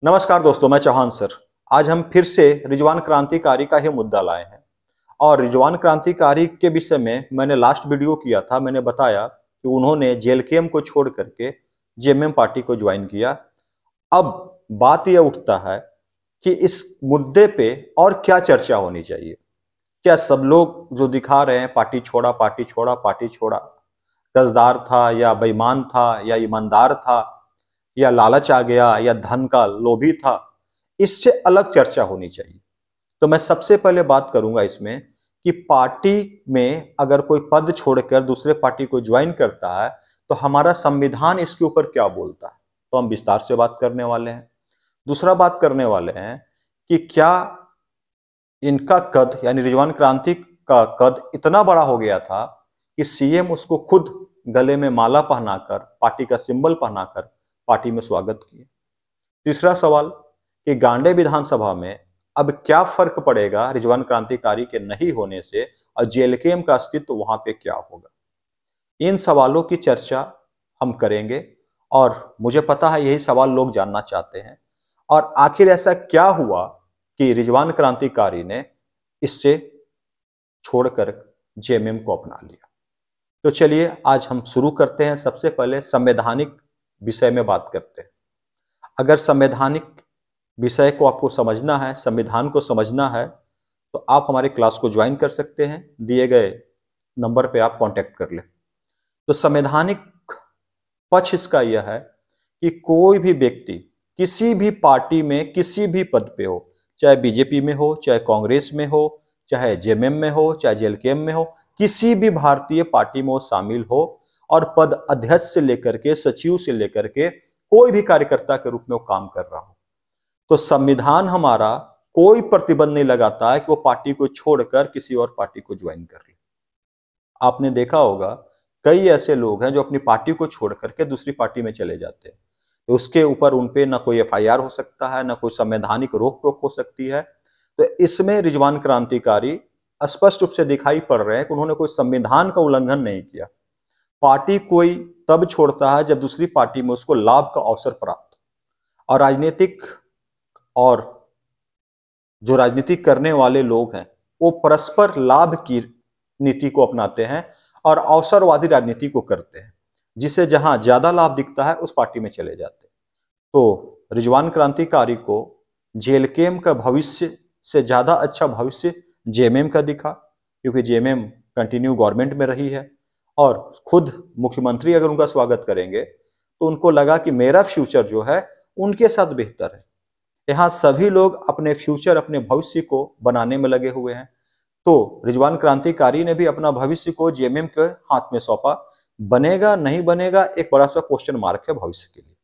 नमस्कार दोस्तों, मैं चौहान सर। आज हम फिर से रिजवान क्रांतिकारी का ही मुद्दा लाए हैं और रिजवान क्रांतिकारी के विषय में मैंने लास्ट वीडियो किया था। मैंने बताया कि उन्होंने जेएलकेएम को छोड़ करके जेएमएम पार्टी को ज्वाइन किया। अब बात यह उठता है कि इस मुद्दे पे और क्या चर्चा होनी चाहिए। क्या सब लोग जो दिखा रहे हैं पार्टी छोड़ा पार्टी छोड़ा पार्टी छोड़ा, कर्जदार था या बेईमान था या ईमानदार था या लालच आ गया या धन का लोभी था, इससे अलग चर्चा होनी चाहिए। तो मैं सबसे पहले बात करूंगा इसमें कि पार्टी में अगर कोई पद छोड़कर दूसरे पार्टी को ज्वाइन करता है तो हमारा संविधान इसके ऊपर क्या बोलता है, तो हम विस्तार से बात करने वाले हैं। दूसरा बात करने वाले हैं कि क्या इनका कद यानी रिजवान क्रांति का कद इतना बड़ा हो गया था कि सीएम उसको खुद गले में माला पहनाकर, पार्टी का सिंबल पहनाकर पार्टी में स्वागत किए। तीसरा सवाल कि गांडे विधानसभा में अब क्या फर्क पड़ेगा रिजवान क्रांतिकारी के नहीं होने से और जेएलकेएम का अस्तित्व वहां पे क्या होगा। इन सवालों की चर्चा हम करेंगे और मुझे पता है यही सवाल लोग जानना चाहते हैं और आखिर ऐसा क्या हुआ कि रिजवान क्रांतिकारी ने इससे छोड़कर जेएमएम को अपना लिया। तो चलिए आज हम शुरू करते हैं। सबसे पहले संवैधानिक विषय में बात करते हैं। अगर संवैधानिक विषय को आपको समझना है, संविधान को समझना है, तो आप हमारे क्लास को ज्वाइन कर सकते हैं। दिए गए नंबर पे आप कांटेक्ट कर लें। तो संवैधानिक पक्ष इसका यह है कि कोई भी व्यक्ति किसी भी पार्टी में किसी भी पद पे हो, चाहे बीजेपी में हो, चाहे कांग्रेस में हो, चाहे जेएमएम में हो, चाहे जेएलकेएम में हो, किसी भी भारतीय पार्टी में वो शामिल हो और पद अध्यक्ष से लेकर के सचिव से लेकर के कोई भी कार्यकर्ता के रूप में वो काम कर रहा हो, तो संविधान हमारा कोई प्रतिबंध नहीं लगाता है कि वो पार्टी को छोड़कर किसी और पार्टी को ज्वाइन कर ले। आपने देखा होगा कई ऐसे लोग हैं जो अपनी पार्टी को छोड़ करके दूसरी पार्टी में चले जाते हैं, तो उसके ऊपर उनपे ना कोई एफआईआर हो सकता है, ना कोई संवैधानिक रोक टोक हो सकती है। तो इसमें रिजवान क्रांतिकारी स्पष्ट रूप से दिखाई पड़ रहे हैं कि उन्होंने कोई संविधान का उल्लंघन नहीं किया। पार्टी कोई तब छोड़ता है जब दूसरी पार्टी में उसको लाभ का अवसर प्राप्त, और राजनीतिक और जो राजनीति करने वाले लोग हैं वो परस्पर लाभ की नीति को अपनाते हैं और अवसरवादी राजनीति को करते हैं, जिसे जहां ज्यादा लाभ दिखता है उस पार्टी में चले जाते हैं। तो रिजवान क्रांतिकारी को जेएलकेएम का भविष्य से ज्यादा अच्छा भविष्य जेएमएम का दिखा, क्योंकि जेएमएम कंटिन्यू गवर्नमेंट में रही है और खुद मुख्यमंत्री अगर उनका स्वागत करेंगे तो उनको लगा कि मेरा फ्यूचर जो है उनके साथ बेहतर है। यहाँ सभी लोग अपने फ्यूचर, अपने भविष्य को बनाने में लगे हुए हैं। तो रिजवान क्रांतिकारी ने भी अपना भविष्य को जेएमएम के हाथ में सौंपा। बनेगा नहीं बनेगा एक बड़ा सा क्वेश्चन मार्क है भविष्य के लिए।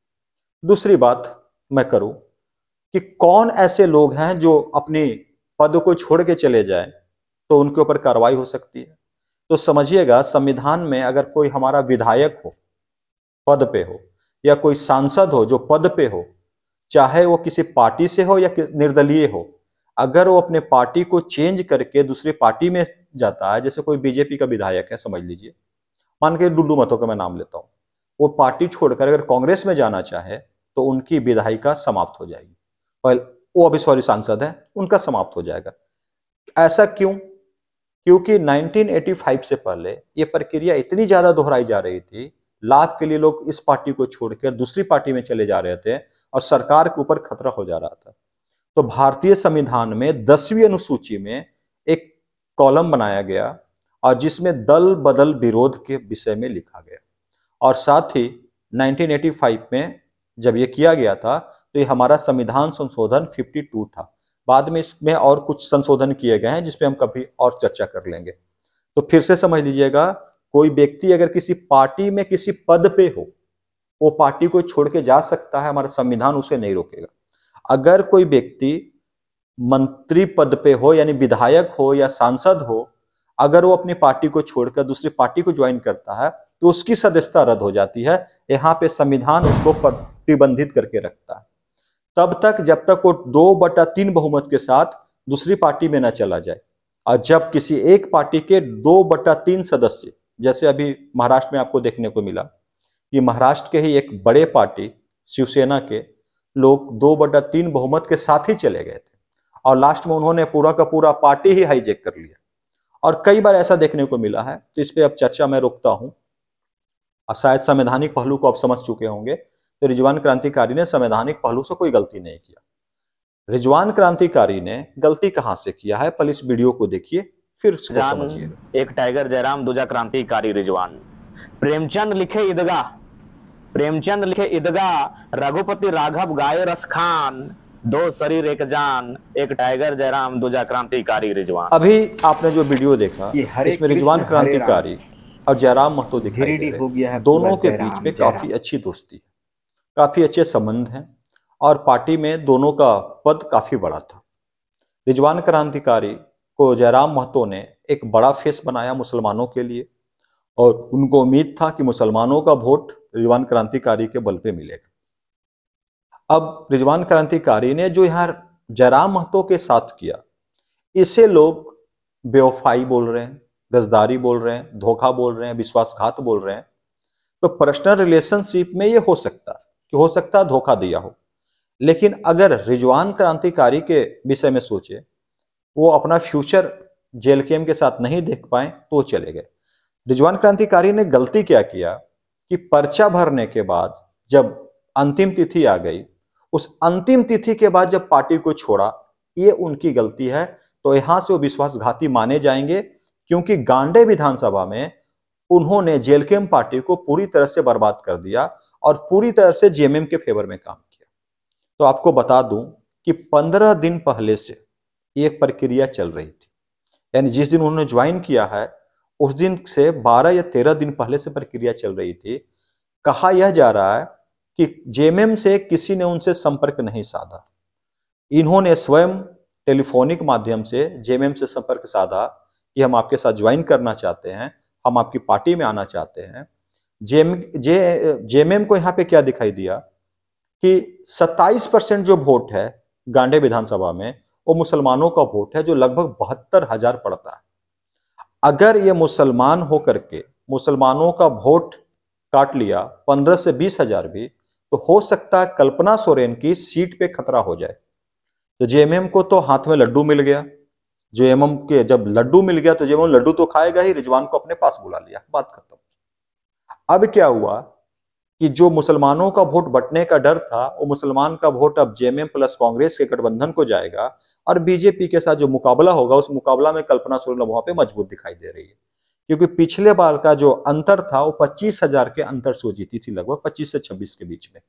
दूसरी बात मैं करूं कि कौन ऐसे लोग हैं जो अपनी पद को छोड़ के चले जाएं तो उनके ऊपर कार्रवाई हो सकती है। तो समझिएगा, संविधान में अगर कोई हमारा विधायक हो, पद पे हो, या कोई सांसद हो जो पद पे हो, चाहे वो किसी पार्टी से हो या निर्दलीय हो, अगर वो अपने पार्टी को चेंज करके दूसरी पार्टी में जाता है, जैसे कोई बीजेपी का विधायक है समझ लीजिए, मान के डुल्लू महतो का मैं नाम लेता हूं, वो पार्टी छोड़कर अगर कांग्रेस में जाना चाहे तो उनकी विधायिका समाप्त हो जाएगी। वो अभी सांसद है, उनका समाप्त हो जाएगा। ऐसा क्यों? क्योंकि 1985 से पहले ये प्रक्रिया इतनी ज्यादा दोहराई जा रही थी, लाभ के लिए लोग इस पार्टी को छोड़कर दूसरी पार्टी में चले जा रहे थे और सरकार के ऊपर खतरा हो जा रहा था। तो भारतीय संविधान में 10वीं अनुसूची में एक कॉलम बनाया गया और जिसमें दल बदल विरोध के विषय में लिखा गया, और साथ ही 1985 में जब ये किया गया था तो ये हमारा संविधान संशोधन 52 था। बाद में इसमें और कुछ संशोधन किए गए हैं जिसपे हम कभी और चर्चा कर लेंगे। तो फिर से समझ लीजिएगा, कोई व्यक्ति अगर किसी पार्टी में किसी पद पे हो, वो पार्टी को छोड़ के जा सकता है, हमारा संविधान उसे नहीं रोकेगा। अगर कोई व्यक्ति मंत्री पद पे हो यानी विधायक हो या सांसद हो, अगर वो अपनी पार्टी को छोड़कर दूसरी पार्टी को ज्वाइन करता है तो उसकी सदस्यता रद्द हो जाती है। यहाँ पे संविधान उसको प्रतिबंधित करके रखता है तब तक जब तक वो 2/3 बहुमत के साथ दूसरी पार्टी में न चला जाए। और जब किसी एक पार्टी के 2/3 सदस्य, जैसे अभी महाराष्ट्र में आपको देखने को मिला कि महाराष्ट्र के ही एक बड़े पार्टी शिवसेना के लोग 2/3 बहुमत के साथ ही चले गए थे और लास्ट में उन्होंने पूरा का पूरा पार्टी ही हाईजैक कर लिया। और कई बार ऐसा देखने को मिला है, तो इस पे अब चर्चा मैं रोकता हूं। और शायद संवैधानिक पहलू को आप समझ चुके होंगे, तो रिजवान क्रांतिकारी ने संवैधानिक पहलू से कोई गलती नहीं किया। रिजवान क्रांतिकारी ने गलती कहां से किया है, पहले इस वीडियो को देखिए फिर उसको समझिएगा। एक टाइगर जयराम, दूजा क्रांतिकारी रिजवान। प्रेमचंद लिखे ईदगाह, प्रेमचंद लिखे ईदगाह, रघुपति राघव गाए रसखान, दो शरीर एक जान, एक टाइगर जयराम, दूजा क्रांतिकारी रिजवान। अभी आपने जो वीडियो देखा, इसमें रिजवान क्रांतिकारी और जयराम महतो दिखाई दे रहे हैं। दोनों के बीच में काफी अच्छी दोस्ती है, काफी अच्छे संबंध हैं और पार्टी में दोनों का पद काफी बड़ा था। रिजवान क्रांतिकारी को जयराम महतो ने एक बड़ा फेस बनाया मुसलमानों के लिए और उनको उम्मीद था कि मुसलमानों का वोट रिजवान क्रांतिकारी के बल पे मिलेगा। अब रिजवान क्रांतिकारी ने जो यहाँ जयराम महतो के साथ किया, इसे लोग बेवफाई बोल रहे हैं, गद्दारी बोल रहे हैं, धोखा बोल रहे हैं, विश्वासघात बोल रहे हैं। तो पर्सनल रिलेशनशिप में ये हो सकता है कि हो सकता है धोखा दिया हो, लेकिन अगर रिजवान क्रांतिकारी के विषय में सोचे, वो अपना फ्यूचर जेलकेम के साथ नहीं देख पाए तो चले गए। रिजवान क्रांतिकारी ने गलती क्या किया कि पर्चा भरने के बाद जब अंतिम तिथि आ गई, उस अंतिम तिथि के बाद जब पार्टी को छोड़ा, ये उनकी गलती है। तो यहां से वो विश्वासघाती माने जाएंगे, क्योंकि गांडे विधानसभा में उन्होंने जेलकेम पार्टी को पूरी तरह से बर्बाद कर दिया और पूरी तरह से जेएमएम के फेवर में काम किया। तो आपको बता दूं कि 15 दिन पहले से ये प्रक्रिया चल रही थी, यानी जिस दिन उन्होंने ज्वाइन किया है उस दिन से 12 या 13 दिन पहले से प्रक्रिया चल रही थी। कहा यह जा रहा है कि जेएमएम से किसी ने उनसे संपर्क नहीं साधा, इन्होंने स्वयं टेलीफोनिक माध्यम से जेएमएम से संपर्क साधा कि हम आपके साथ ज्वाइन करना चाहते हैं, हम आपकी पार्टी में आना चाहते हैं। जेएमएम को यहाँ पे क्या दिखाई दिया कि 27% जो वोट है गांडे विधानसभा में, वो मुसलमानों का वोट है, जो लगभग 72,000 पड़ता है। अगर ये मुसलमान होकर के मुसलमानों का वोट काट लिया 15 से 20,000 भी, तो हो सकता है कल्पना सोरेन की सीट पे खतरा हो जाए। तो जेएमएम को तो हाथ में लड्डू मिल गया, जेएमएम के जब लड्डू मिल गया तो जेएमएम लड्डू तो खाएगा ही, रिजवान को अपने पास बुला लिया, बात खत्म। अब क्या हुआ कि जो मुसलमानों का वोट बंटने का डर था, वो मुसलमान का वोट अब जेएमएम प्लस कांग्रेस के गठबंधन को जाएगा और बीजेपी के साथ जो मुकाबला होगा, उस मुकाबला में कल्पना सोरेन वहां पे मजबूत दिखाई दे रही है। क्योंकि पिछले बार का जो अंतर था वो 25,000 के अंतर से वो जीती थी, लगभग 25 से 26 के बीच में।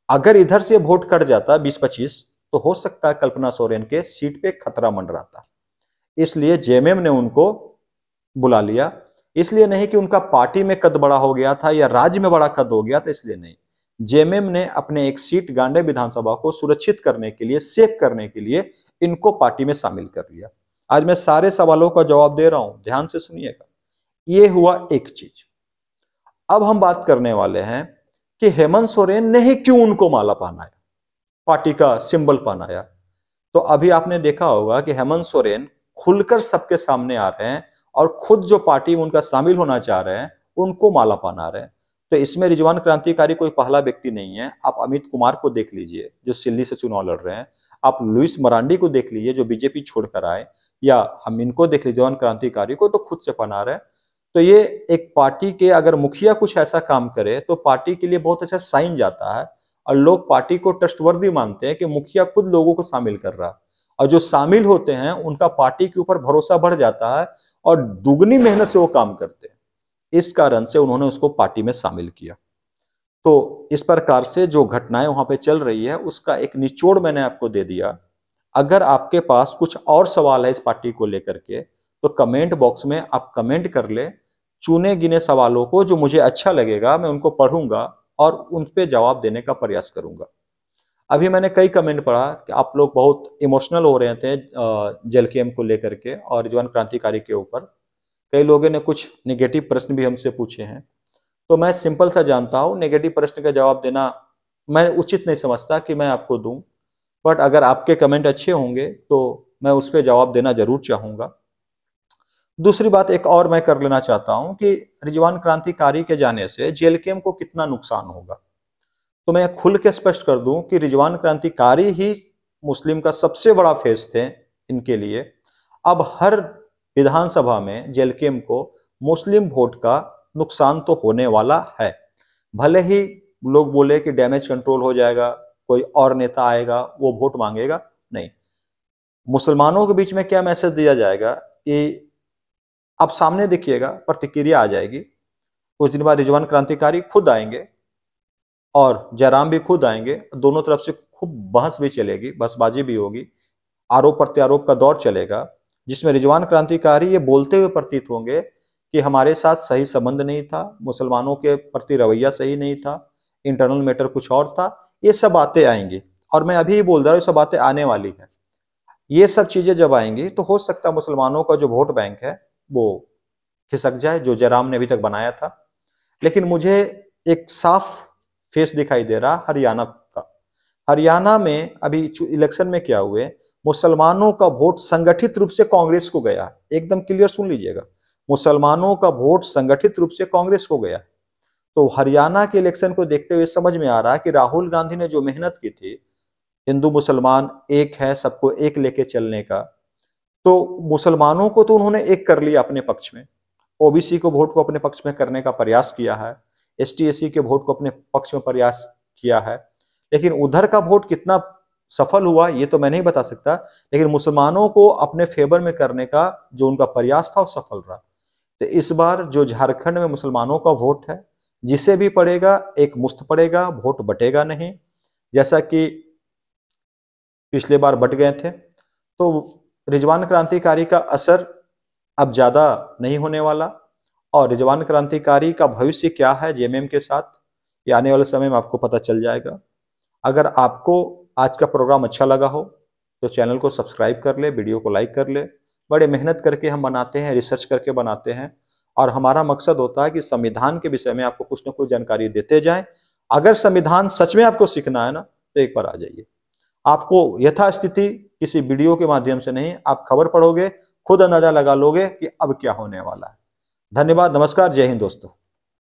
अगर इधर से वोट कट जाता 20-25, तो हो सकता है कल्पना सोरेन के सीट पे खतरा मंडराता। इसलिए जेएमएम ने उनको बुला लिया, इसलिए नहीं कि उनका पार्टी में कद बड़ा हो गया था या राज्य में बड़ा कद हो गया था, इसलिए नहीं। जेएमएम ने अपने एक सीट गांडे विधानसभा को सुरक्षित करने के लिए, सेव करने के लिए इनको पार्टी में शामिल कर लिया। आज मैं सारे सवालों का जवाब दे रहा हूं, ध्यान से सुनिएगा। ये हुआ एक चीज। अब हम बात करने वाले हैं कि हेमंत सोरेन ने ही क्यों उनको माला पहनाया, पार्टी का सिंबल पहनाया। तो अभी आपने देखा होगा कि हेमंत सोरेन खुलकर सबके सामने आ रहे हैं और खुद जो पार्टी में उनका शामिल होना चाह रहे हैं उनको माला पहना रहे हैं। तो इसमें रिजवान क्रांतिकारी कोई पहला व्यक्ति नहीं है। आप अमित कुमार को देख लीजिए जो सिल्ली से चुनाव लड़ रहे हैं, आप लुइस मरांडी को देख लीजिए जो बीजेपी छोड़कर आए, या हम इनको देख लीजिए रिजवान क्रांतिकारी को, तो खुद से पहना रहे हैं। तो ये एक पार्टी के अगर मुखिया कुछ ऐसा काम करे तो पार्टी के लिए बहुत अच्छा साइन जाता है और लोग पार्टी को ट्रस्टवर्दी मानते हैं कि मुखिया खुद लोगों को शामिल कर रहा है, और जो शामिल होते हैं उनका पार्टी के ऊपर भरोसा बढ़ जाता है और दुगनी मेहनत से वो काम करते हैं। इस कारण से उन्होंने उसको पार्टी में शामिल किया। तो इस प्रकार से जो घटनाएं वहां पे चल रही है उसका एक निचोड़ मैंने आपको दे दिया। अगर आपके पास कुछ और सवाल है इस पार्टी को लेकर के, तो कमेंट बॉक्स में आप कमेंट कर ले। चुने गिने सवालों को जो मुझे अच्छा लगेगा मैं उनको पढ़ूंगा और उन पे जवाब देने का प्रयास करूंगा। अभी मैंने कई कमेंट पढ़ा कि आप लोग बहुत इमोशनल हो रहे थे जेलकेम को लेकर के और रिजवान क्रांतिकारी के ऊपर। कई लोगों ने कुछ नेगेटिव प्रश्न भी हमसे पूछे हैं, तो मैं सिंपल सा जानता हूँ नेगेटिव प्रश्न का जवाब देना मैं उचित नहीं समझता कि मैं आपको दूं, बट अगर आपके कमेंट अच्छे होंगे तो मैं उस पर जवाब देना जरूर चाहूंगा। दूसरी बात एक और मैं कर लेना चाहता हूं कि रिजवान क्रांतिकारी के जाने से जेलकेम को कितना नुकसान होगा। तो मैं खुल के स्पष्ट कर दूं कि रिजवान क्रांतिकारी ही मुस्लिम का सबसे बड़ा फेस थे इनके लिए। अब हर विधानसभा में जेलकेम को मुस्लिम वोट का नुकसान तो होने वाला है। भले ही लोग बोले कि डैमेज कंट्रोल हो जाएगा, कोई और नेता आएगा वो वोट मांगेगा, नहीं। मुसलमानों के बीच में क्या मैसेज दिया जाएगा कि अब सामने देखिएगा, प्रतिक्रिया आ जाएगी। कुछ दिन बाद रिजवान क्रांतिकारी खुद आएंगे और जयराम भी खुद आएंगे। दोनों तरफ से खूब बहस भी चलेगी, बहसबाजी भी होगी, आरोप प्रत्यारोप का दौर चलेगा, जिसमें रिजवान क्रांतिकारी ये बोलते हुए प्रतीत होंगे कि हमारे साथ सही संबंध नहीं था, मुसलमानों के प्रति रवैया सही नहीं था, इंटरनल मैटर कुछ और था। ये सब बातें आएंगी और मैं अभी बोल रहा हूँ ये सब बातें आने वाली है। ये सब चीजें जब आएंगी तो हो सकता है मुसलमानों का जो वोट बैंक है वो खिसक जाए, जो जयराम ने अभी तक बनाया था। लेकिन मुझे एक साफ फेस दिखाई दे रहा हरियाणा का। हरियाणा में अभी इलेक्शन में क्या हुए, मुसलमानों का वोट संगठित रूप से कांग्रेस को गया। एकदम क्लियर सुन लीजिएगा, मुसलमानों का वोट संगठित रूप से कांग्रेस को गया। तो हरियाणा के इलेक्शन को देखते हुए समझ में आ रहा है कि राहुल गांधी ने जो मेहनत की थी, हिंदू मुसलमान एक है, सबको एक लेके चलने का, तो मुसलमानों को तो उन्होंने एक कर लिया अपने पक्ष में, ओबीसी को वोट को अपने पक्ष में करने का प्रयास किया है, एसटी एससी के वोट को अपने पक्ष में प्रयास किया है। लेकिन उधर का वोट कितना सफल हुआ ये तो मैं नहीं बता सकता, लेकिन मुसलमानों को अपने फेवर में करने का जो उनका प्रयास था वो सफल रहा। तो इस बार जो झारखंड में मुसलमानों का वोट है, जिसे भी पड़ेगा एक मुश्त पड़ेगा, वोट बटेगा नहीं, जैसा कि पिछले बार बट गए थे। तो रिजवान क्रांतिकारी का असर अब ज्यादा नहीं होने वाला, और रिजवान क्रांतिकारी का भविष्य क्या है जेएमएम के साथ, ये आने वाले समय में आपको पता चल जाएगा। अगर आपको आज का प्रोग्राम अच्छा लगा हो तो चैनल को सब्सक्राइब कर ले, वीडियो को लाइक कर ले। बड़े मेहनत करके हम बनाते हैं, रिसर्च करके बनाते हैं, और हमारा मकसद होता है कि संविधान के विषय में आपको कुछ ना कुछ जानकारी देते जाएं। अगर संविधान सच में आपको सीखना है ना तो एक बार आ जाइए। आपको यथास्थिति किसी वीडियो के माध्यम से नहीं, आप खबर पढ़ोगे खुद अंदाजा लगा लोगे कि अब क्या होने वाला है। धन्यवाद, नमस्कार, जय हिंद दोस्तों।